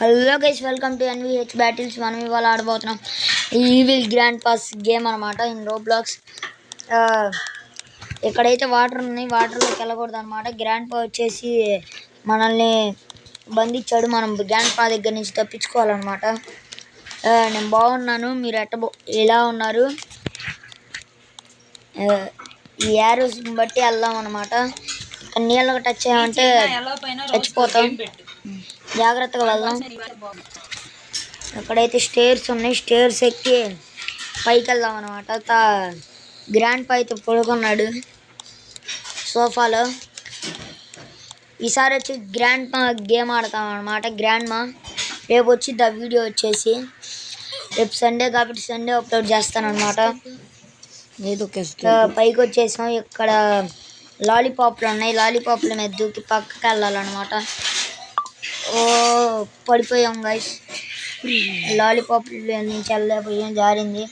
Hello guys, welcome to NVH battles. మనం ఇవాళ ఆడబోతున్నాం evil grand pass game అనమాట in Roblox. ఎక్కడైతే వాటర్ ఉన్నాయి వాటర్లోకి వెళ్ళకూడదు అనమాట. గ్రాండ్ పా వచ్చేసి మనల్ని బంధించాడు, మనం గ్రాండ్ పా దగ్గర నుంచి తప్పించుకోవాలన్నమాట. నేను బాగున్నాను, మీరు ఎలా ఉన్నారు? ఈ యారోస్ బట్టి వెళ్దాం అనమాట. ఇక్కడ నీళ్ళకి టచ్ అయ్యామంటే చచ్చిపోతాం, జాగ్రత్తగా వెళ్దాం. ఎక్కడైతే స్టేర్స్ ఉన్నాయి స్టేర్స్ ఎక్కి పైకి వెళ్దాం అనమాట. గ్రాండ్ పా అయితే పడుకున్నాడు సోఫాలో. ఈసారి వచ్చి గ్రాండ్ మా గేమ్ ఆడతాం అనమాట. గ్రాండ్ మా రేపు వచ్చి వీడియో వచ్చేసి రేపు సండే కాబట్టి సండే అప్లోడ్ చేస్తాను అనమాట. పైకి వచ్చేసాం. ఇక్కడ లాలీపాప్లు ఉన్నాయి, లాలీపాప్ల మీద దూకి పక్కకి వెళ్ళాలన్నమాట. ఓ పడిపోయాం గైస్, లాలీపాప్ల నుంచి వెళ్ళలేకపోయాం, జారింది.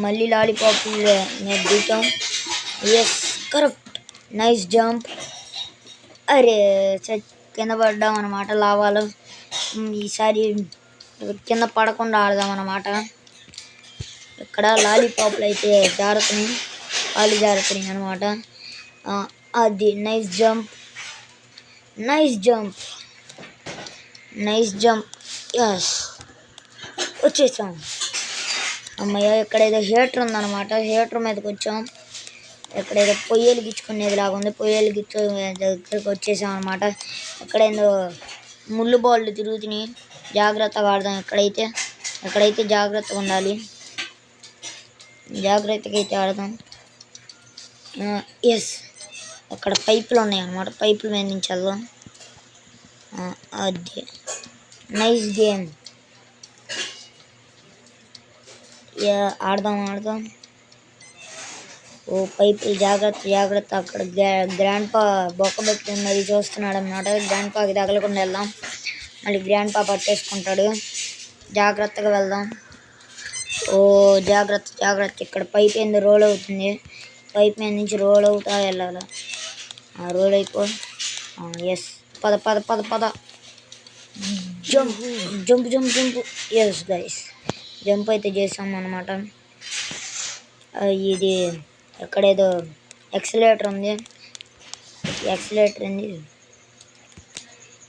మళ్ళీ లాలీపాప్ల మీద దూకాం. Yes, correct, nice jump. అరే కింద పడ్డాం అనమాట లావాలో. ఈసారి కింద పడకుండా ఆడదాం అనమాట. ఇక్కడ లాలీపాప్లు అయితే జారుతున్నాయి, కాలు జారుతున్నాయి అనమాట. అది nice jump, nice jump, nice jump. Yes, వచ్చేసాం. అమ్మయ్య, ఇక్కడేదో హీటర్ ఉందన్నమాట. హీటర్ మీదకి వచ్చాం. ఎక్కడేదో పొయ్యలు గిచ్చుకునేది లాగా ఉంది, పొయ్యలు గిచ్చు దగ్గరికి వచ్చేసాం అనమాట. ఎక్కడేదో ముళ్ళు బాళ్ళు తిరుగుతున్నాయి, జాగ్రత్తగా ఆడదాం. ఎక్కడైతే జాగ్రత్తగా ఉండాలి, జాగ్రత్తగా అయితే ఆడదాం. ఎస్, అక్కడ పైపులు ఉన్నాయి అన్నమాట, పైపుల మీద నుంచి వెళ్దాం. అది నైస్ గేమ్. ఆడదాం. ఓ పైపులు, జాగ్రత్త జాగ్రత్త. అక్కడ గ్రాండ్ పా బొక్క పెట్టి మరి చూస్తున్నాడు అన్నమాట. గ్రాండ్ పాకి తగలకుండా వెళ్దాం, మళ్ళీ గ్రాండ్ పా పట్టేసుకుంటాడు. జాగ్రత్తగా వెళ్దాం. ఓ జాగ్రత్త. ఇక్కడ పైప్ ఏందో రోల్ అవుతుంది, పైప్ మీద నుంచి రోల్ అవుతా వెళ్ళాలి. రోల్ అయిపో. ఎస్, పద. జంప్. ఎస్ గైస్, జంప్ అయితే చేసాం అనమాట. ఇది ఎక్కడేదో ఎక్సలేటర్ ఉంది,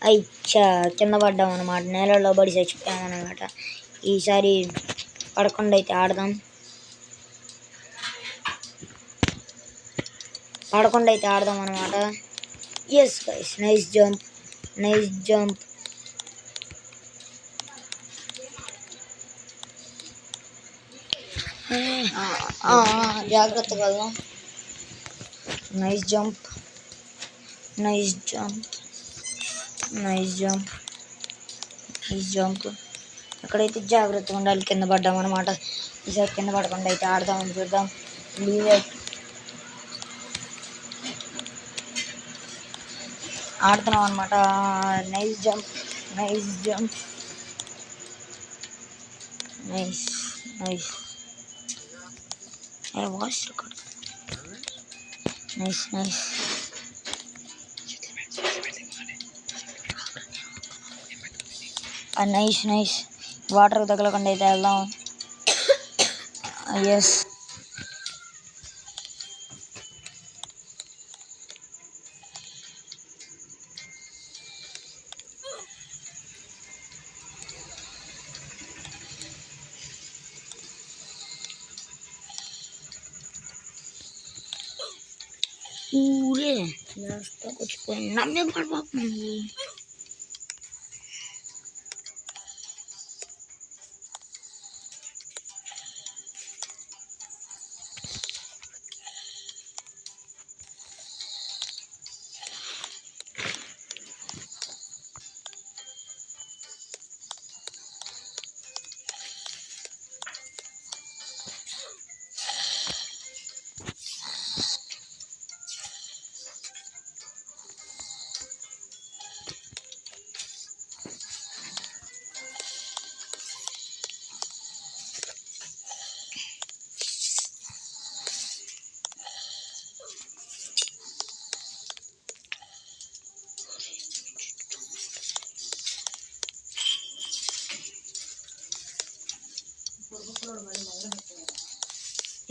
అయ్యా కింద పడ్డాం అనమాట. నేలలో పడి చచ్చిపోయామన్నమాట. ఈసారి పడకుండా అయితే ఆడదాం. అనమాట. Yes guys, nice jump. జాగ్రత్తగా వెళ్దాం. Nice jump. ఎక్కడైతే జాగ్రత్తగా ఉండాలి, కింద పడ్డాం అనమాట. ఈసారి కింద పడకుండా అయితే ఆడదామని చూద్దాం. ఆడుతున్నాం అనమాట. Nice jump. Voice record. Nice. Nice. Water తగలకుండా అయితే వెళ్దాం. ఎస్, వచ్చిపోయింది నమ్మే పడిపోతుంది.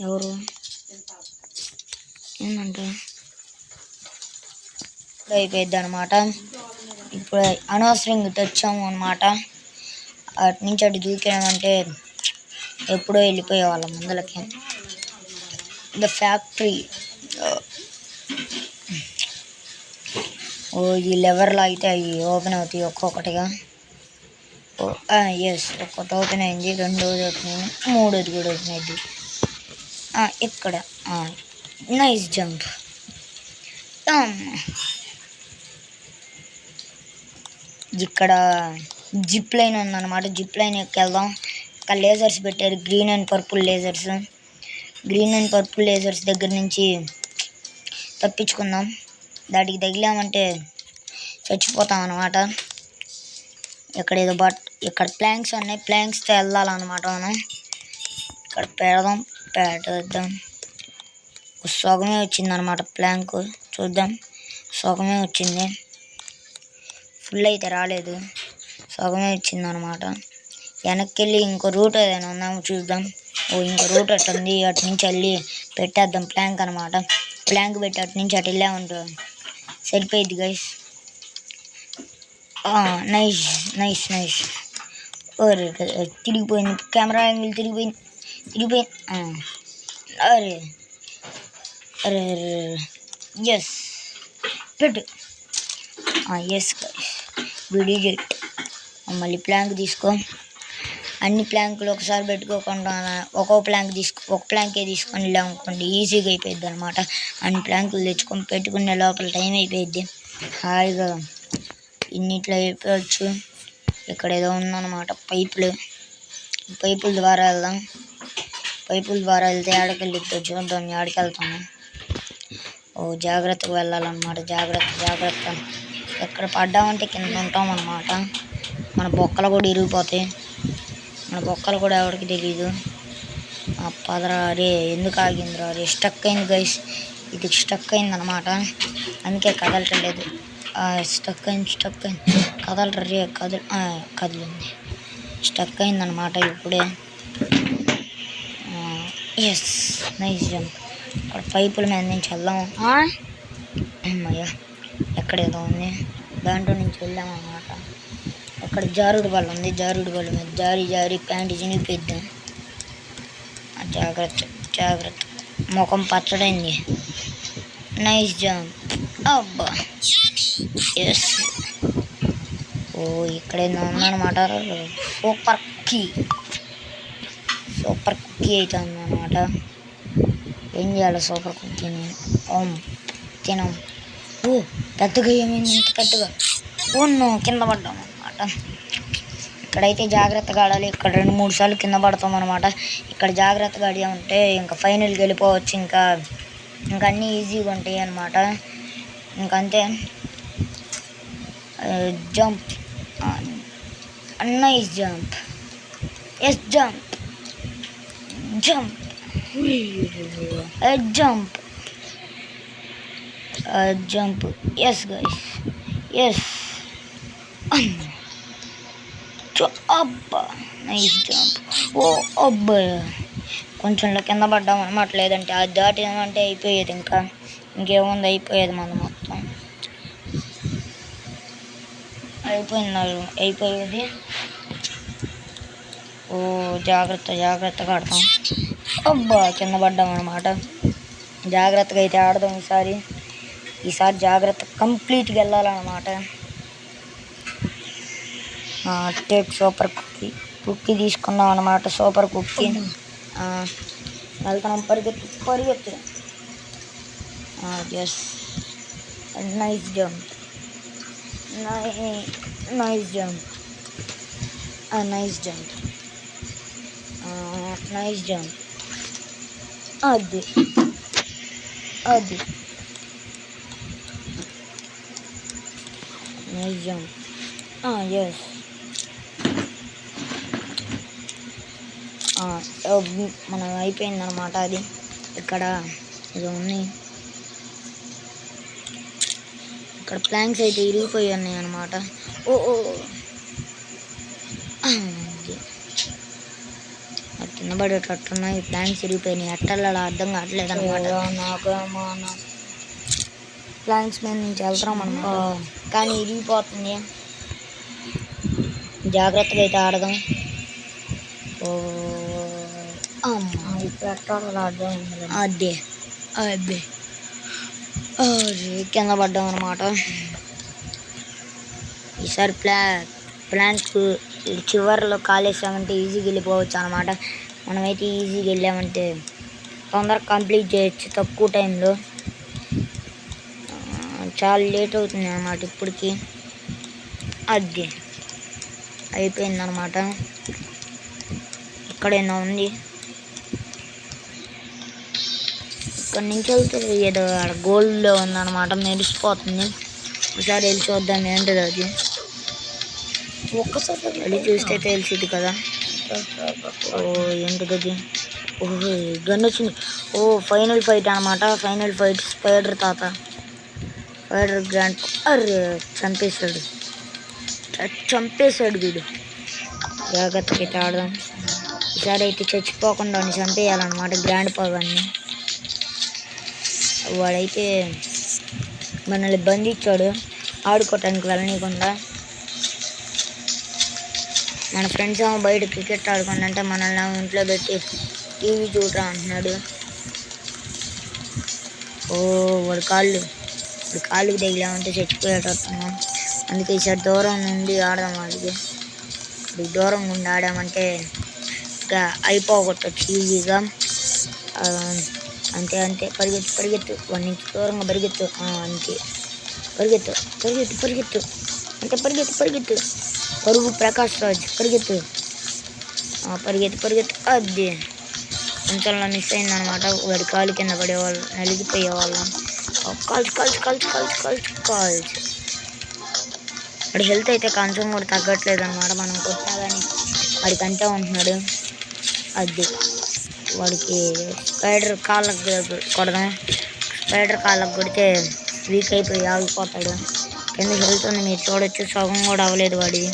ఎవరు ఏంటంటే అయిపోయింది అనమాట. ఇప్పుడు అనవసరంగా తెచ్చాము అనమాట. అటు నుంచి అటు దూకామంటే ఎప్పుడో వెళ్ళిపోయే వాళ్ళం ముందలకి. ద ఫ్యాక్టరీ ఈ లెవర్లో అయితే అవి ఓపెన్ అవుతాయి ఒక్కొక్కటిగా. ఎస్, ఒక్కటి ఓపెన్ అయింది, రెండోది ఓపెన్ అయింది, మూడోది కూడా ఓపెన్ అయింది. ఇక్కడ నైస్ జంప్. ఇక్కడ జిప్ లైన్ ఉందన్నమాట. జిప్ లైన్ ఎక్కెళ్దాం. ఇక్కడ లేజర్స్ పెట్టారు, green and purple lasers. Green and purple lasers దగ్గర నుంచి తప్పించుకుందాం. దాటికి తగిలామంటే చచ్చిపోతాం అన్నమాట. ఇక్కడ ఏదో ఇక్కడ ప్లాంక్స్ ఉన్నాయి, ప్లాంక్స్తో వెళ్ళాలన్నమాట మనం. ఇక్కడ పెట్టేద్దాం. సగమే వచ్చిందనమాట ప్లాంక్. చూద్దాం, సగమే వచ్చింది, ఫుల్ అయితే రాలేదు, సగమే వచ్చిందనమాట. వెనక్కి వెళ్ళి ఇంకో రూట్ ఏదైనా ఉందాము చూద్దాం. ఇంకో రూట్ అటు ఉంది, అటు నుంచి వెళ్ళి పెట్టేద్దాం ప్లాంక్ అనమాట. ప్లాంక్ పెట్టి అటు నుంచి అటు వెళ్ళామంటే సరిపోయిద్ది గైస్. Nice nice nice. తిరిగిపోయింది, కెమెరా యాంగిల్ తిరిగిపోయింది. అరే అరే ఎస్ పెట్టు. Yes guys, video get. మళ్ళీ ప్లాంక్ తీసుకో. అన్ని ప్లాంకులు ఒకసారి పెట్టుకోకుండా ఒక ప్లాంకే తీసుకొని వెళ్ళామనుకోండి ఈజీగా అయిపోయింది అనమాట. అన్ని ప్లాంకులు తెచ్చుకొని పెట్టుకునే లోపల టైం అయిపోయింది. హాయిగా ఇన్నిట్లో అయిపోవచ్చు. ఇక్కడ ఏదో ఉందన్నమాట, పైపుల ద్వారా వెళ్దాం. పైపుల ద్వారా వెళ్తే ఆడకెళ్ళిద్దో చూద్దాం, ఆడికి వెళ్తాము. జాగ్రత్తగా వెళ్ళాలన్నమాట. జాగ్రత్త. ఎక్కడ పడ్డామంటే కింద ఉంటాం అన్నమాట. మన బొక్కలు కూడా ఇరిగిపోతాయి. మన బొక్కలు కూడా ఎవరికి తెలీదు. పదరా రే, ఎందుకు ఆగిందిరా రే? స్టక్ అయింది గైస్, ఇది స్టక్ అయింది అనమాట. అందుకే కదలటం లేదు. స్టక్ అయింది. కదలరా రే, కదిలింది. స్టక్ అయిందనమాట ఇప్పుడే. Yes, nice jump. అక్కడ పైపుల మీద నుంచి వెళ్దాం. అమ్మయ్య, ఎక్కడేదో ఉంది, దాంట్లో నుంచి వెళ్ళామన్నమాట. అక్కడ జారుడు బల్ల ఉంది, జారుడు బల్ల మీద జారి ప్యాంట్ చినిగిపోయిద్దాం. జాగ్రత్త. ముఖం పచ్చడైంది. Nice jump. అబ్బా ఎస్. ఇక్కడేదో ఉందన్నమాట. సూపర్ కుక్కీ అయితే ఉందన్నమాట. ఏం చేయాలి సూపర్ కుక్కీని? తినం. పెద్దగా ఏమైంది ఇంత పెద్దగా? కింద పడ్డాం అనమాట. ఇక్కడైతే జాగ్రత్తగా ఆడాలి. ఇక్కడ 2-3 సార్లు కింద పడతాం అనమాట. ఇక్కడ జాగ్రత్తగా ఆడామంటే ఇంకా ఫైనల్కి వెళ్ళిపోవచ్చు. ఇంకా అన్నీ ఈజీగా ఉంటాయి అన్నమాట. ఇంకంతే. Jump. Nice jump. Yes, jump. Jump. Yes guys, yes. అబ్బా, నైస్ జంప్. అబ్బా, కొంచెంలో కింద పడ్డాం అనమాట. లేదంటే అది దాటినామంటే అయిపోయేది. ఇంకేముంది, అయిపోయేది మనం మొత్తం. అయిపోయేది. జాగ్రత్తగా ఆడతాం. అబ్బా, కింద పడ్డాం అనమాట. జాగ్రత్తగా అయితే ఆడదాం ఈసారి జాగ్రత్త కంప్లీట్గా వెళ్ళాలన్నమాట. టేక్ సూపర్ కుక్కీ తీసుకున్నాం అనమాట. Super cookie. వెళ్తున్నాం, పరిగెత్తు. Yes, nice jump. Nice jump. అది నైస్ జంప్. ఎస్. మనం అయిపోయిందనమాట. అది ఇక్కడ ఇది ఉంది. ఇక్కడ ప్లాంక్స్ అయితే ఇరిగిపోయి ఉన్నాయి అనమాట. కింద పడేటట్టున్నాయి. ప్లాంక్స్ ఇరిగిపోయినాయి. ఎట్టల్లో అర్థం కావట్లేదు అనమాట. ప్లాంక్స్ మీద నుంచి వెళ్తున్నాం అనమాట, కానీ ఇరిగిపోతుంది. జాగ్రత్తగా అయితే ఆడదాం. అదే అదే కింద పడ్డాం అనమాట. ఈసారి ప్లాంక్ చివరిలో కాలేసామంటే ఈజీగా వెళ్ళిపోవచ్చు అనమాట. మనమైతే ఈజీగా వెళ్ళామంటే తొందరగా కంప్లీట్ చేయొచ్చు తక్కువ టైంలో. చాలా లేట్ అవుతుంది అన్నమాట ఇప్పటికి. అది అయిపోయిందన్నమాట. ఇక్కడైనా ఉంది. ఇక్కడ నుంచి వెళ్తే ఏదో గోల్డ్లో ఉందన్నమాట, మెరిసిపోతుంది. ఒకసారి వెళ్ళి చూద్దాం ఏంటిది అది. ఒక్కసారి వెళ్ళి చూస్తే తెలిసింది కదా. ఓ ఏంటిది అది. ఓహో గన్ వచ్చింది. ఓ ఫైనల్ ఫైట్ అనమాట. ఫైనల్ ఫైట్ స్పైడర్ తాత, స్పైడర్ గ్రాండ్. అరే చంపేశాడు వీడు. జాగ్రత్తగా అయితే ఆడదాం. ఈసారి అయితే చచ్చిపోకుండా చంపేయాలన్నమాట గ్రాండ్ పవర్ని. వాడైతే మనల్ని బంధించాడు ఆడుకోవటానికి వెళ్ళనీయకుండా. మన ఫ్రెండ్స్ ఏమో బయట క్రికెట్ ఆడుకోండి అంటే మనల్ని ఇంట్లో పెట్టి టీవీ చూడరా అంటున్నాడు. ఓ వాడి కాళ్ళకి తగిలామంటే చచ్చిపోయేటట్టున్నాం. అందుకే ఈసారి దూరం నుండి ఆడదాం. వాడికి ఇప్పుడు దూరం నుండి ఆడామంటే ఇంకా అయిపోగొట్టచ్చు ఈజీగా. అంతే పరిగెత్తు 1 ఇంచ్ దూరంగా పరిగెత్తు. అంతే పరిగెత్తు అంటే పరిగెత్తు. పరుగు ప్రకాష్ రాజ్ పరిగెత్తు. అది కొంచెం మిస్ అయిందనమాట. వాడి కాలు కింద పడేవాళ్ళు, నలిగిపోయేవాళ్ళం. కాల్చి వాడి హెల్త్ అయితే కొంచెం కూడా తగ్గట్లేదు అనమాట. మనం కొట్టినా కానీ వాడికి అంతే ఉంటున్నాడు. అది వాడికి స్పైడర్ కాళ్ళకు కొడదాం. స్పైడర్ కాళ్ళకు కొడితే వీక్ అయిపోయి ఆగిపోతాడు. కింద హెల్త్ ఉంది మీరు చూడొచ్చు. సగం కూడా అవ్వలేదు వాడిది.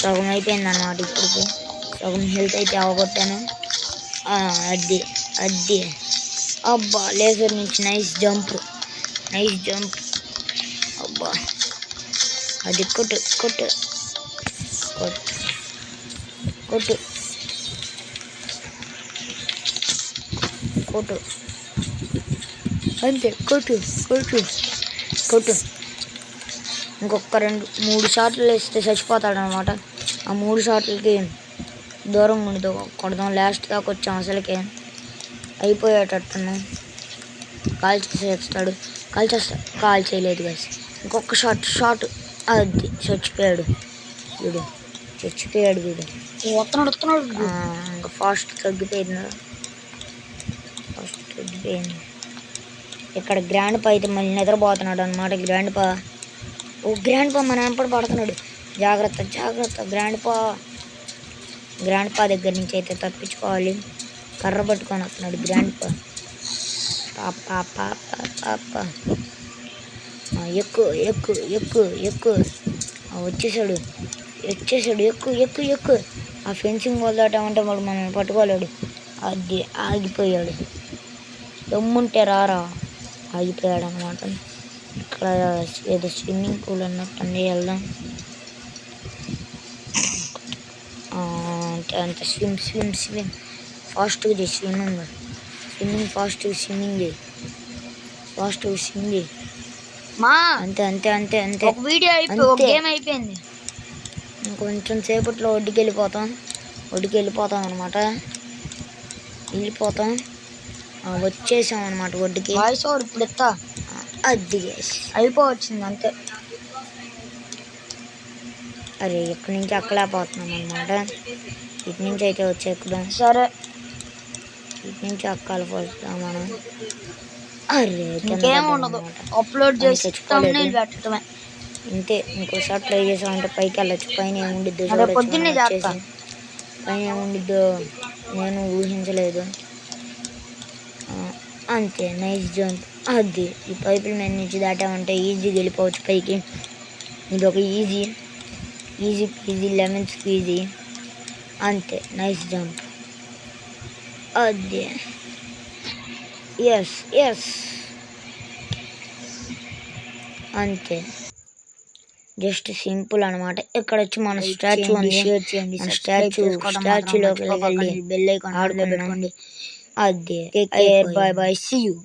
సగం అయిపోయింది అనమాట. ఇప్పటికి సగం హెల్త్ అయితే అవగొట్టాను. అది అబ్బా లేజర్ నుంచి నైస్ జంప్. అబ్బా అది కొట్టు అంతే కొట్టు. ఇంకొక 2-3 షాట్లు వేస్తే చచ్చిపోతాడు అనమాట. ఆ 3 షాట్లకి దూరం ఉండి కొడదాం. లాస్ట్ దాకా వచ్చాం. అసలుకే అయిపోయేటట్టున్నాం. కాల్చేస్తాడు. కాల్ చేయలేదు గాయస్. ఇంకొక షాట్. అది చచ్చిపోయాడు వీడు. వస్తున్నాడు. ఇంకా ఫాస్ట్ తగ్గిపోయింది. ఇక్కడ గ్రాండ్ పా అయితే మళ్ళీ నిద్రపోతున్నాడు అనమాట. గ్రాండ్ పా మన వెంపడి పడుతున్నాడు. జాగ్రత్త గ్రాండ్ పా దగ్గర నుంచి అయితే తప్పించుకోవాలి. కర్ర పట్టుకొని వస్తున్నాడు గ్రాండ్ పా. ఎక్కు. వచ్చేసాడు. ఎక్కు. ఆ ఫెన్సింగ్ వదిలేటామంటే వాడు మనం పట్టుకోలేడు. అది ఆగిపోయాడు. దమ్ముంటే రారా. ఆగిపోయాడు అనమాట. ఇక్కడ ఏదో స్విమ్మింగ్ పూల్ అన్నట్టు వెళ్దాం. అంతే స్విమ్ ఫాస్ట్గా చేయి. స్విమ్మింగ్ ఫాస్ట్గా చేయి. అంతే ఒక వీడియో అయిపోయింది. ఇంకొంచెం సేపట్లో ఒడ్డుకి వెళ్ళిపోతాం అనమాట. వచ్చేసాం అనమాట ఒడ్డుకి. వాయిస్ ఓవర్ ఇప్పుడు ఎత్తా. అది అయిపోవచ్చింది అంతే. అరే ఇక్కడి నుంచి అక్కలేకపోతున్నాం అనమాట. ఇటు నుంచి అయితే వచ్చేక్కుదాం. సరే ఇటు నుంచి అక్కాలి పోతాం మనం. అరే ఇంకేముండదు, అప్లోడ్ చేసి పెట్టడమే. ఇంతే. ఇంకోసారి ట్రై చేసామంటే పైకి వెళ్ళచ్చు. పైన ఏముండిద్దో పొద్దున్నే పైన ఏముండిద్దో నేను ఊహించలేదు. అంతే నైస్ జంప్. అది ఈ పైపుల మీద నుంచి దాటామంటే ఈజీగా వెళ్ళిపోవచ్చు పైకి. ఇది ఒక ఈజీ లెమన్ స్క్వీజీ. అంతే, నైస్ జంప్. అదే, ఎస్ ఎస్, అంతే. జస్ట్ సింపుల్ అనమాట. ఇక్కడ వచ్చి మన స్టాచ్యూ ఉంది, షేర్ చేయండి, స్టాచ్యూలోకి వెళ్ళి బెల్ ఐకాన్ ఆడుకోండి. అదే, బాయ్ బాయ్, సీ యూ.